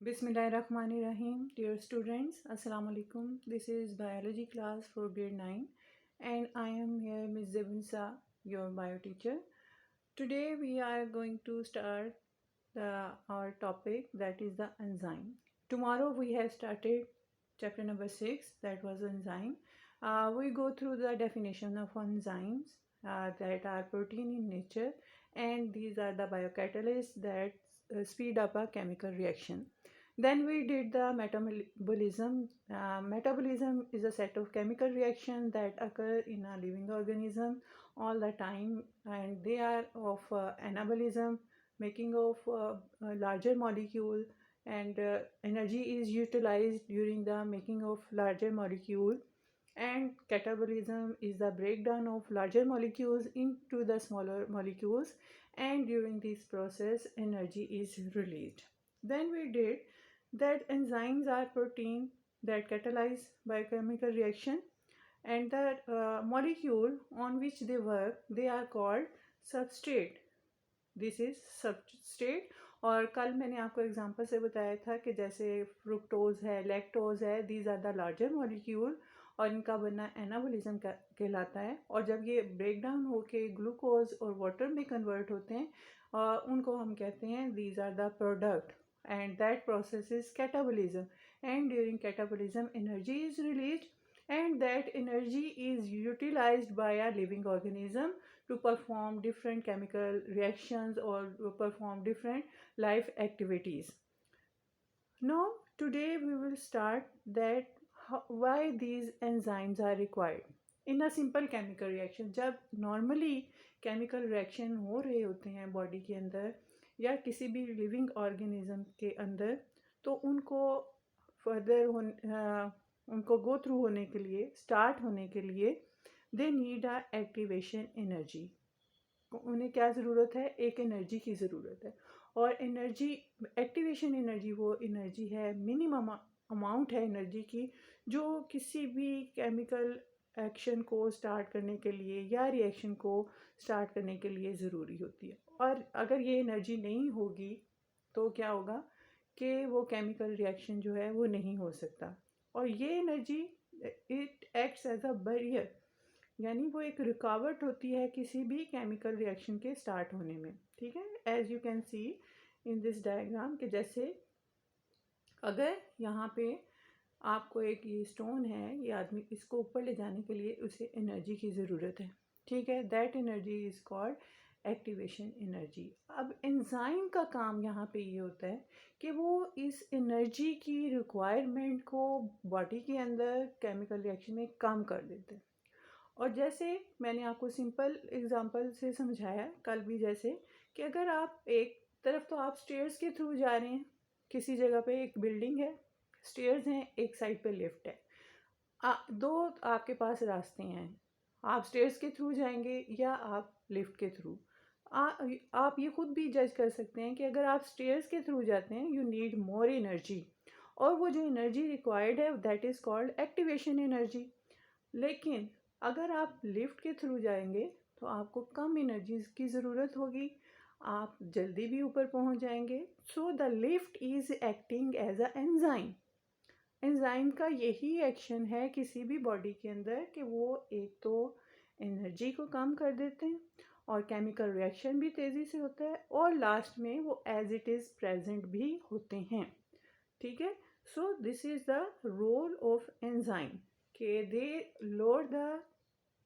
Bismillahirrahmanirrahim. Dear students, Assalamu alaikum. This is biology class for grade 9 and I am here Ms. Zebinsa, your bio teacher. Today we are going to start our topic, that is the enzyme. Tomorrow we have started chapter number 6, that was enzyme. We go through the definition of enzymes that are protein in nature, and these are the biocatalysts that speed up a chemical reaction. Then we did the metabolism. Metabolism is a set of chemical reactions that occur in a living organism all the time, and they are of anabolism, making of a larger molecule, and energy is utilized during the making of larger molecule. And catabolism is the breakdown of larger molecules into the smaller molecules, and during this process energy is released. Then we did that enzymes are protein that catalyze biochemical reaction, and the molecule on which they work, they are called substrate. This is substrate. और कल मैंने आपको example से बताया था कि जैसे fructose है, लैक्टोज है, these are the larger molecule और इनका बनना एनाबोलिज्म कहलाता है. और जब ये ब्रेक डाउन होके ग्लूकोज और वाटर में कन्वर्ट होते हैं, उनको हम कहते हैं these are the product, and that process is catabolism. And during catabolism energy is released, and that energy is utilized by a living organism to perform different chemical reactions or perform different life activities. Now today we will start that why these enzymes are required in a simple chemical reaction. जब normally chemical reaction हो रहे होते हैं body के अंदर या किसी भी लिविंग ऑर्गेनिज्म के अंदर, तो उनको फर्दर उनको गो थ्रू होने के लिए, स्टार्ट होने के लिए they need a activation energy. उन्हें क्या ज़रूरत है? एक एनर्जी की ज़रूरत है. और एनर्जी, एक्टिवेशन एनर्जी वो एनर्जी है, मिनिमम अमाउंट है एनर्जी की, जो किसी भी केमिकल एक्शन को स्टार्ट करने के लिए या रिएक्शन को स्टार्ट करने के लिए ज़रूरी होती है. और अगर ये एनर्जी नहीं होगी तो क्या होगा कि वो केमिकल रिएक्शन जो है वो नहीं हो सकता. और ये energy it acts as a barrier, यानी वो एक रुकावट होती है किसी भी केमिकल रिएक्शन के स्टार्ट होने में. ठीक है, as you can see in this diagram कि जैसे अगर यहाँ पे आपको एक ये स्टोन है, ये आदमी इसको ऊपर ले जाने के लिए उसे एनर्जी की ज़रूरत है. ठीक है, that energy is called activation energy. अब एंजाइम का काम यहाँ पे ये होता है कि वो इस एनर्जी की रिक्वायरमेंट को बॉडी के अंदर केमिकल रिएक्शन में कम कर देते हैं. और जैसे मैंने आपको सिंपल एग्जांपल से समझाया कल भी, जैसे कि अगर आप एक तरफ तो आप स्टेयर्स के थ्रू जा रहे हैं, किसी जगह पे एक बिल्डिंग है, स्टेयर्स हैं, एक साइड पे लिफ्ट है, दो आपके पास रास्ते हैं. आप स्टेयर्स के थ्रू जाएंगे या आप लिफ्ट के थ्रू. आप ये खुद भी जज कर सकते हैं कि अगर आप स्टेयर्स के थ्रू जाते हैं यू नीड मोर एनर्जी, और वो जो एनर्जी रिक्वायर्ड है that is called activation energy. लेकिन अगर आप लिफ्ट के थ्रू जाएंगे तो आपको कम एनर्जी की ज़रूरत होगी, आप जल्दी भी ऊपर पहुंच जाएंगे. So the lift is acting as a enzyme. Enzyme का यही एक्शन है किसी भी बॉडी के अंदर कि वो एक तो एनर्जी को कम कर देते हैं और केमिकल रिएक्शन भी तेज़ी से होता है, और लास्ट में वो एज इट इज़ प्रेजेंट भी होते हैं. ठीक है, so this is the role of enzyme कि they load the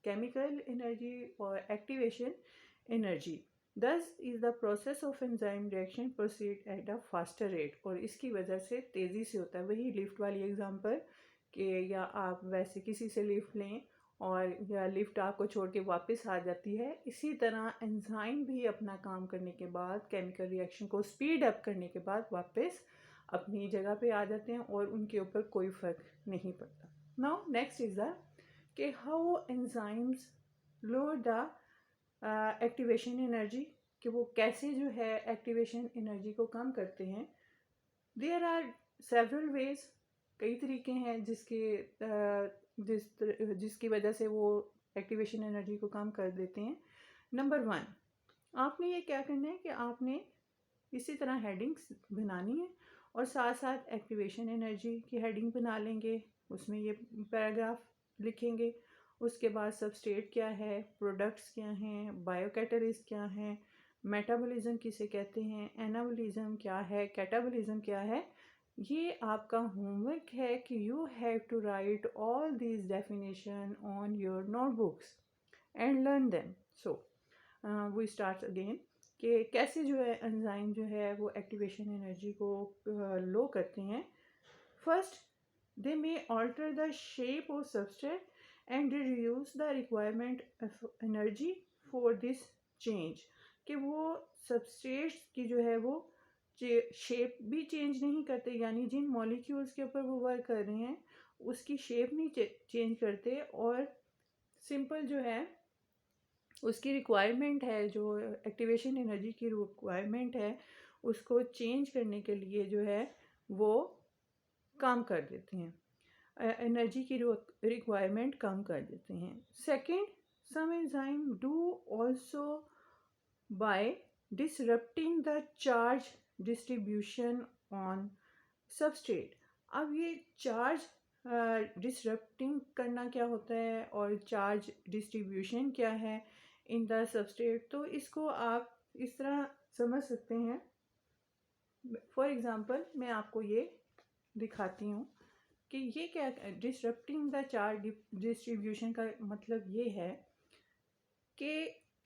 chemical energy or activation energy. Thus is the process of enzyme reaction proceed at a faster rate, और इसकी वजह से तेज़ी से होता है. वही लिफ्ट वाली एग्जांपल कि या आप वैसे किसी से लिफ्ट लें और या लिफ्ट आपको छोड़ के वापस आ जाती है, इसी तरह एंजाइम भी अपना काम करने के बाद, केमिकल रिएक्शन को स्पीड अप करने के बाद वापस अपनी जगह पे आ जाते हैं और उनके ऊपर कोई फ़र्क नहीं पड़ता. नाउ नेक्स्ट इज़ द कि how enzymes lower the activation energy, कि वो कैसे जो है एक्टिवेशन एनर्जी को कम करते हैं. देयर आर सेवरल वेज, कई तरीके हैं जिसकी वजह से वो एक्टिवेशन एनर्जी को कम कर देते हैं. नंबर 1, आपने ये क्या करना है कि आपने इसी तरह हेडिंग्स बनानी है और साथ साथ एक्टिवेशन एनर्जी की हेडिंग बना लेंगे, उसमें ये पैराग्राफ लिखेंगे। उसके बाद सबस्ट्रेट क्या है, प्रोडक्ट्स क्या हैं, बायोकैटलिस्ट क्या हैं, मेटाबॉलिज्म किसे कहते हैं, एनाबॉलिज्म क्या है, कैटाबॉलिज्म क्या है। ये आपका होमवर्क है कि you have to write all these definition on your notebooks and learn them. So we start again कि कैसे जो है एंजाइम जो है वो एक्टिवेशन एनर्जी को लो करते हैं। First, they may alter the shape of substrate and reduce the requirement of energy for this change। कि वो सबस्ट्रेट की जो है वो शेप भी चेंज नहीं करते, यानी जिन मॉलिक्यूल्स के ऊपर वो वर्क कर रहे हैं उसकी शेप नहीं चेंज करते, और सिंपल जो है उसकी रिक्वायरमेंट है, जो एक्टिवेशन एनर्जी की रिक्वायरमेंट है उसको चेंज करने के लिए जो है वो काम कर देते हैं, एनर्जी की रिक्वायरमेंट कम कर देते हैं। Second, some enzyme do also by disrupting the charge distribution on substrate. अब ये चार्ज डिसरप्टिंग करना क्या होता है और चार्ज डिस्ट्रीब्यूशन क्या है इन द सबस्ट्रेट, तो इसको आप इस तरह समझ सकते हैं। फॉर एग्जांपल मैं आपको ये दिखाती हूँ कि ये क्या, डिसरप्टिंग द चार्ज डिस्ट्रीब्यूशन का मतलब ये है कि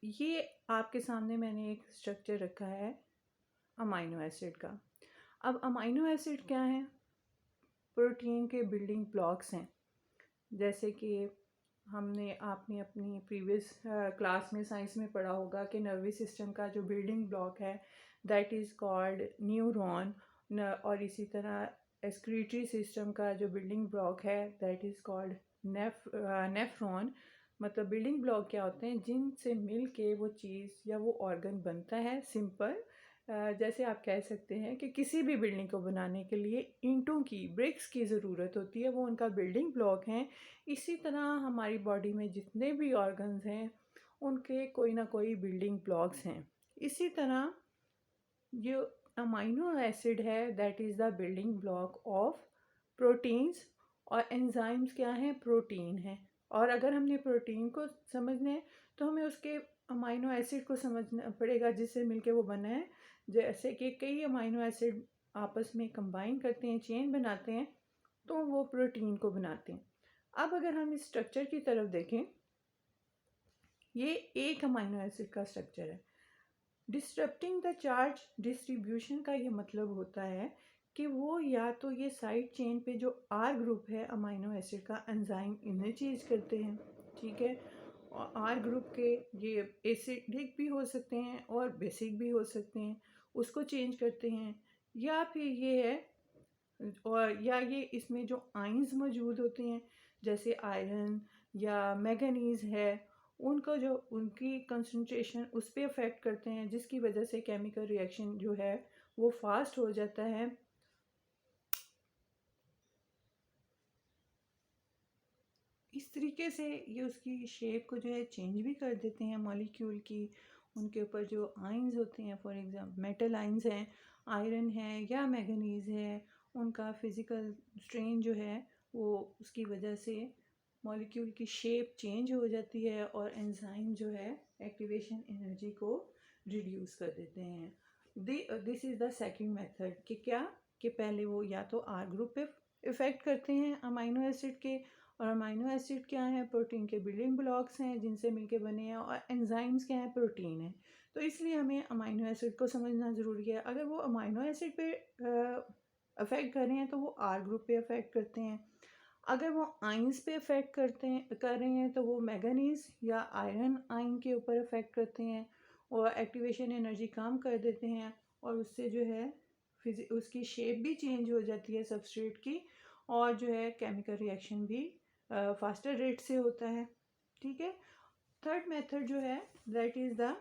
ये आपके सामने मैंने एक स्ट्रक्चर रखा है अमाइनो एसिड का। अब अमाइनो एसिड क्या है, प्रोटीन के बिल्डिंग ब्लॉक्स हैं। जैसे कि आपने अपनी प्रीवियस क्लास में साइंस में पढ़ा होगा कि नर्वस सिस्टम का जो बिल्डिंग ब्लॉक है दैट इज़ कॉल्ड न्यूरॉन, और इसी तरह एक्सक्रीटरी सिस्टम का जो बिल्डिंग ब्लॉक है दैट इज़ कॉल्ड नेफ्रॉन। मतलब बिल्डिंग ब्लॉक क्या होते हैं जिनसे मिल के वो चीज़ या वो ऑर्गन बनता है। सिंपल जैसे आप कह सकते हैं कि किसी भी बिल्डिंग को बनाने के लिए ईंटों की, ब्रिक्स की ज़रूरत होती है, वो उनका बिल्डिंग ब्लॉक हैं। इसी तरह हमारी बॉडी में जितने भी ऑर्गन्स हैं उनके कोई ना कोई बिल्डिंग ब्लॉक्स हैं। इसी तरह जो अमाइनो एसिड है that is the building block of proteins, और एंजाइम्स क्या हैं, प्रोटीन हैं। और अगर हमने प्रोटीन को समझना है तो हमें उसके अमाइनो एसिड को समझना पड़ेगा जिससे मिलके वो बना है। जैसे कि कई अमाइनो एसिड आपस में कंबाइन करते हैं, चेन बनाते हैं, तो वो प्रोटीन को बनाते हैं। अब अगर हम इस स्ट्रक्चर की तरफ देखें, ये एक अमाइनो एसिड का स्ट्रक्चर है। डिस्टरप्टिंग द चार्ज डिस्ट्रीब्यूशन का ये मतलब होता है कि वो या तो ये साइड चेन पे जो आर ग्रुप है अमाइनो एसिड का, एंजाइम इन्हें चेंज करते हैं, ठीक है। और आर ग्रुप के ये एसिडिक भी हो सकते हैं और बेसिक भी हो सकते हैं, उसको चेंज करते हैं। या फिर ये है, और या ये इसमें जो आयंस मौजूद होते हैं जैसे आयरन या मैंगनीज है, उनको जो उनकी कंसंट्रेशन उस पर अफेक्ट करते हैं, जिसकी वजह से केमिकल रिएक्शन जो है वो फास्ट हो जाता है। इस तरीके से ये उसकी शेप को जो है चेंज भी कर देते हैं मॉलिक्यूल की। उनके ऊपर जो आयंस होते हैं, फॉर एग्जांपल मेटल आयंस हैं, आयरन है या मैंगनीज है, उनका फिज़िकल स्ट्रेन जो है वो उसकी वजह से मॉलिक्यूल की शेप चेंज हो जाती है और एंजाइम जो है एक्टिवेशन एनर्जी को रिड्यूस कर देते हैं। This is the second method कि क्या, कि पहले वो या तो आर ग्रुप पे इफ़ेक्ट करते हैं अमाइनो एसिड के, और अमाइनो एसिड क्या है, प्रोटीन के बिल्डिंग ब्लॉक्स हैं जिनसे मिलके बने हैं, और एंजाइम्स क्या हैं, प्रोटीन है। तो इसलिए हमें अमाइनो एसिड को समझना ज़रूरी है। अगर वो अमाइनो एसिड पे अफेक्ट कर रहे हैं तो वो आर ग्रुप पे अफेक्ट करते हैं। अगर वो आइंस पे अफेक्ट कर रहे हैं तो वो मैंगनीज या आयरन आइन के ऊपर अफेक्ट करते हैं और एक्टिवेशन एनर्जी कम कर देते हैं, और उससे जो है उसकी शेप भी चेंज हो जाती है सबस्ट्रेट की, और जो है केमिकल रिएक्शन भी फास्टर रेट से होता है, ठीक है। थर्ड मेथड जो है दैट इज़ द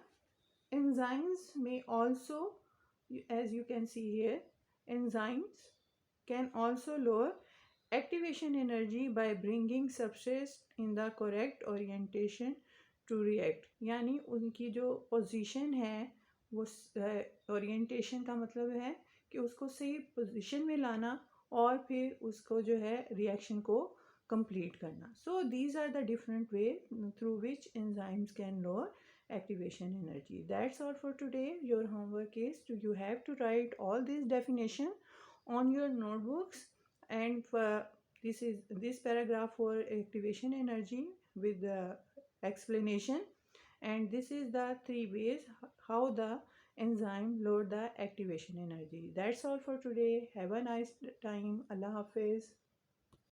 एंजाइम्स में also, as you can see here, enzymes can also lower activation energy by bringing substrate in the correct orientation to react। यानी उनकी जो पोजीशन है वो, ओरिएंटेशन का मतलब है कि उसको सही पोजीशन में लाना और फिर उसको जो है रिएक्शन को कंप्लीट करना. So these are the different way through which enzymes can lower activation energy. That's all for today. Your homework is you have to write all these definition on your notebooks, and this paragraph for activation energy with the explanation, and this is the three ways how the enzyme load the activation energy. That's all for today. Have a nice time. Allah Hafiz.